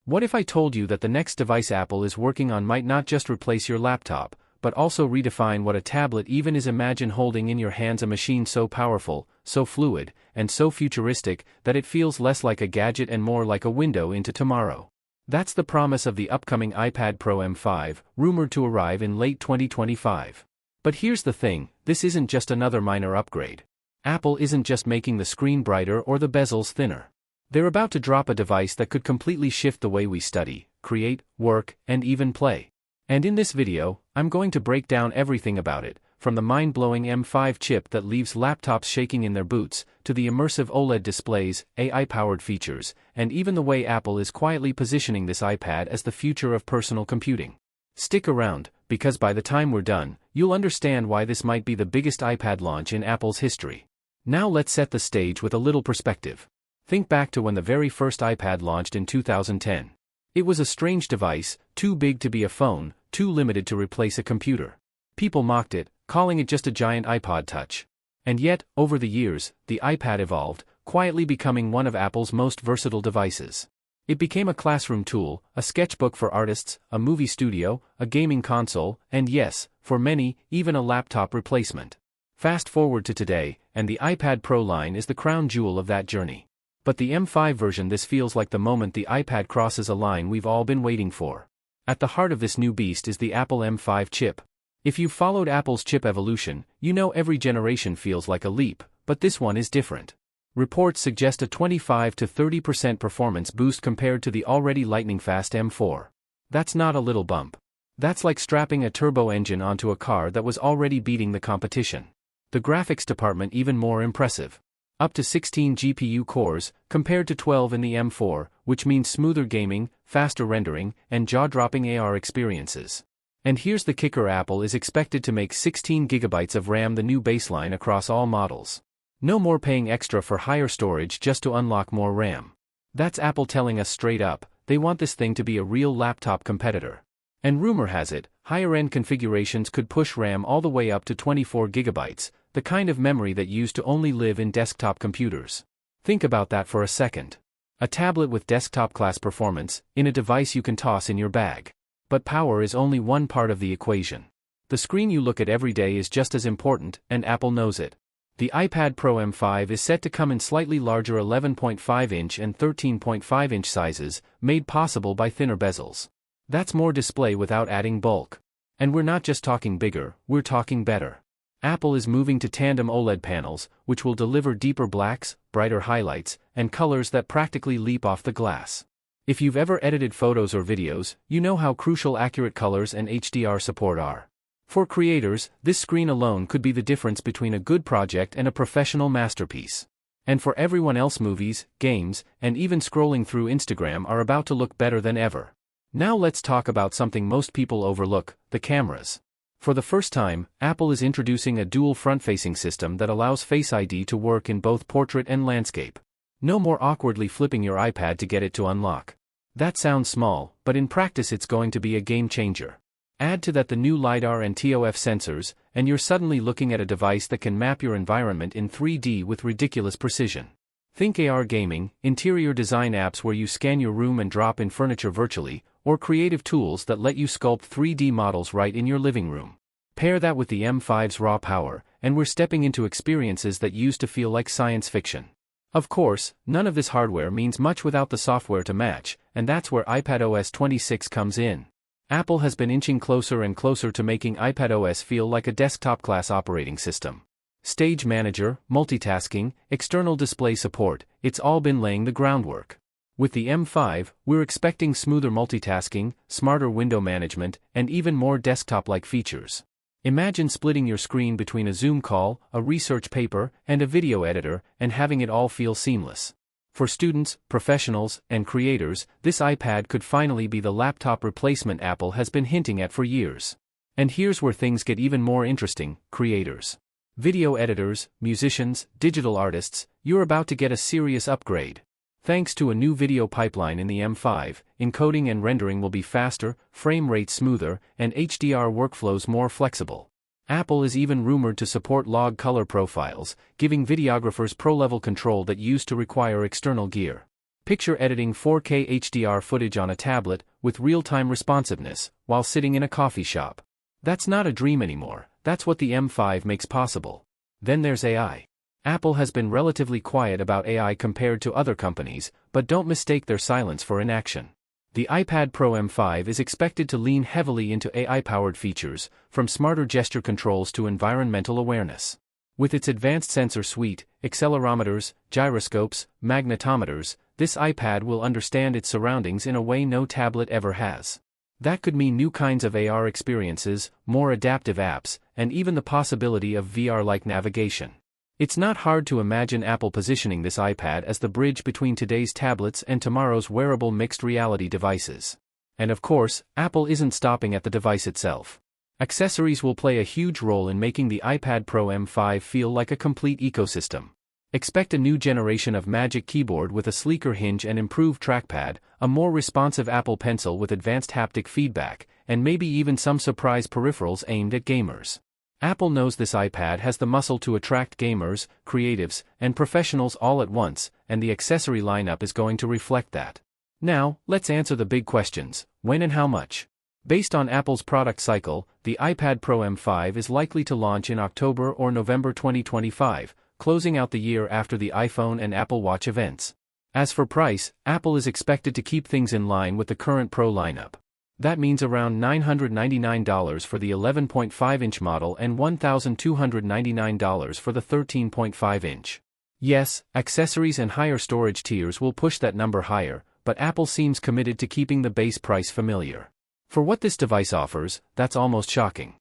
What if I told you that the next device Apple is working on might not just replace your laptop, but also redefine what a tablet even is? Imagine holding in your hands a machine so powerful, so fluid, and so futuristic that it feels less like a gadget and more like a window into tomorrow. That's the promise of the upcoming iPad Pro M5, rumored to arrive in late 2025. But here's the thing, this isn't just another minor upgrade. Apple isn't just making the screen brighter or the bezels thinner. They're about to drop a device that could completely shift the way we study, create, work, and even play. And in this video, I'm going to break down everything about it, from the mind-blowing M5 chip that leaves laptops shaking in their boots, to the immersive OLED displays, AI-powered features, and even the way Apple is quietly positioning this iPad as the future of personal computing. Stick around, because by the time we're done, you'll understand why this might be the biggest iPad launch in Apple's history. Now let's set the stage with a little perspective. Think back to when the very first iPad launched in 2010. It was a strange device, too big to be a phone, too limited to replace a computer. People mocked it, calling it just a giant iPod Touch. And yet, over the years, the iPad evolved, quietly becoming one of Apple's most versatile devices. It became a classroom tool, a sketchbook for artists, a movie studio, a gaming console, and yes, for many, even a laptop replacement. Fast forward to today, and the iPad Pro line is the crown jewel of that journey. But the M5 version, this feels like the moment the iPad crosses a line we've all been waiting for. At the heart of this new beast is the Apple M5 chip. If you've followed Apple's chip evolution, you know every generation feels like a leap, but this one is different. Reports suggest a 25 to 30% performance boost compared to the already lightning-fast M4. That's not a little bump. That's like strapping a turbo engine onto a car that was already beating the competition. The graphics department even more impressive. Up to 16 GPU cores, compared to 12 in the M4, which means smoother gaming, faster rendering, and jaw-dropping AR experiences. And here's the kicker: Apple is expected to make 16 GB of RAM the new baseline across all models. No more paying extra for higher storage just to unlock more RAM. That's Apple telling us straight up, they want this thing to be a real laptop competitor. And rumor has it, higher-end configurations could push RAM all the way up to 24 GB, the kind of memory that used to only live in desktop computers. Think about that for a second. A tablet with desktop-class performance, in a device you can toss in your bag. But power is only one part of the equation. The screen you look at every day is just as important, and Apple knows it. The iPad Pro M5 is set to come in slightly larger 11.5-inch and 13.5-inch sizes, made possible by thinner bezels. That's more display without adding bulk. And we're not just talking bigger, we're talking better. Apple is moving to tandem OLED panels, which will deliver deeper blacks, brighter highlights, and colors that practically leap off the glass. If you've ever edited photos or videos, you know how crucial accurate colors and HDR support are. For creators, this screen alone could be the difference between a good project and a professional masterpiece. And for everyone else, movies, games, and even scrolling through Instagram are about to look better than ever. Now let's talk about something most people overlook: the cameras. For the first time, Apple is introducing a dual front-facing system that allows Face ID to work in both portrait and landscape. No more awkwardly flipping your iPad to get it to unlock. That sounds small, but in practice it's going to be a game changer. Add to that the new LiDAR and ToF sensors, and you're suddenly looking at a device that can map your environment in 3D with ridiculous precision. Think AR gaming, interior design apps where you scan your room and drop in furniture virtually, or creative tools that let you sculpt 3D models right in your living room. Pair that with the M5's raw power, and we're stepping into experiences that used to feel like science fiction. Of course, none of this hardware means much without the software to match, and that's where iPadOS 26 comes in. Apple has been inching closer and closer to making iPadOS feel like a desktop-class operating system. Stage manager, multitasking, external display support, it's all been laying the groundwork. With the M5, we're expecting smoother multitasking, smarter window management, and even more desktop-like features. Imagine splitting your screen between a Zoom call, a research paper, and a video editor, and having it all feel seamless. For students, professionals, and creators, this iPad could finally be the laptop replacement Apple has been hinting at for years. And here's where things get even more interesting: creators. Video editors, musicians, digital artists, you're about to get a serious upgrade. Thanks to a new video pipeline in the M5, encoding and rendering will be faster, frame rates smoother, and HDR workflows more flexible. Apple is even rumored to support log color profiles, giving videographers pro-level control that used to require external gear. Picture editing 4K HDR footage on a tablet, with real-time responsiveness, while sitting in a coffee shop. That's not a dream anymore, that's what the M5 makes possible. Then there's AI. Apple has been relatively quiet about AI compared to other companies, but don't mistake their silence for inaction. The iPad Pro M5 is expected to lean heavily into AI-powered features, from smarter gesture controls to environmental awareness. With its advanced sensor suite, accelerometers, gyroscopes, magnetometers, this iPad will understand its surroundings in a way no tablet ever has. That could mean new kinds of AR experiences, more adaptive apps, and even the possibility of VR-like navigation. It's not hard to imagine Apple positioning this iPad as the bridge between today's tablets and tomorrow's wearable mixed reality devices. And of course, Apple isn't stopping at the device itself. Accessories will play a huge role in making the iPad Pro M5 feel like a complete ecosystem. Expect a new generation of Magic Keyboard with a sleeker hinge and improved trackpad, a more responsive Apple Pencil with advanced haptic feedback, and maybe even some surprise peripherals aimed at gamers. Apple knows this iPad has the muscle to attract gamers, creatives, and professionals all at once, and the accessory lineup is going to reflect that. Now, let's answer the big questions: when and how much? Based on Apple's product cycle, the iPad Pro M5 is likely to launch in October or November 2025, closing out the year after the iPhone and Apple Watch events. As for price, Apple is expected to keep things in line with the current Pro lineup. That means around $999 for the 11.5-inch model and $1,299 for the 13.5-inch. Yes, accessories and higher storage tiers will push that number higher, but Apple seems committed to keeping the base price familiar. For what this device offers, that's almost shocking.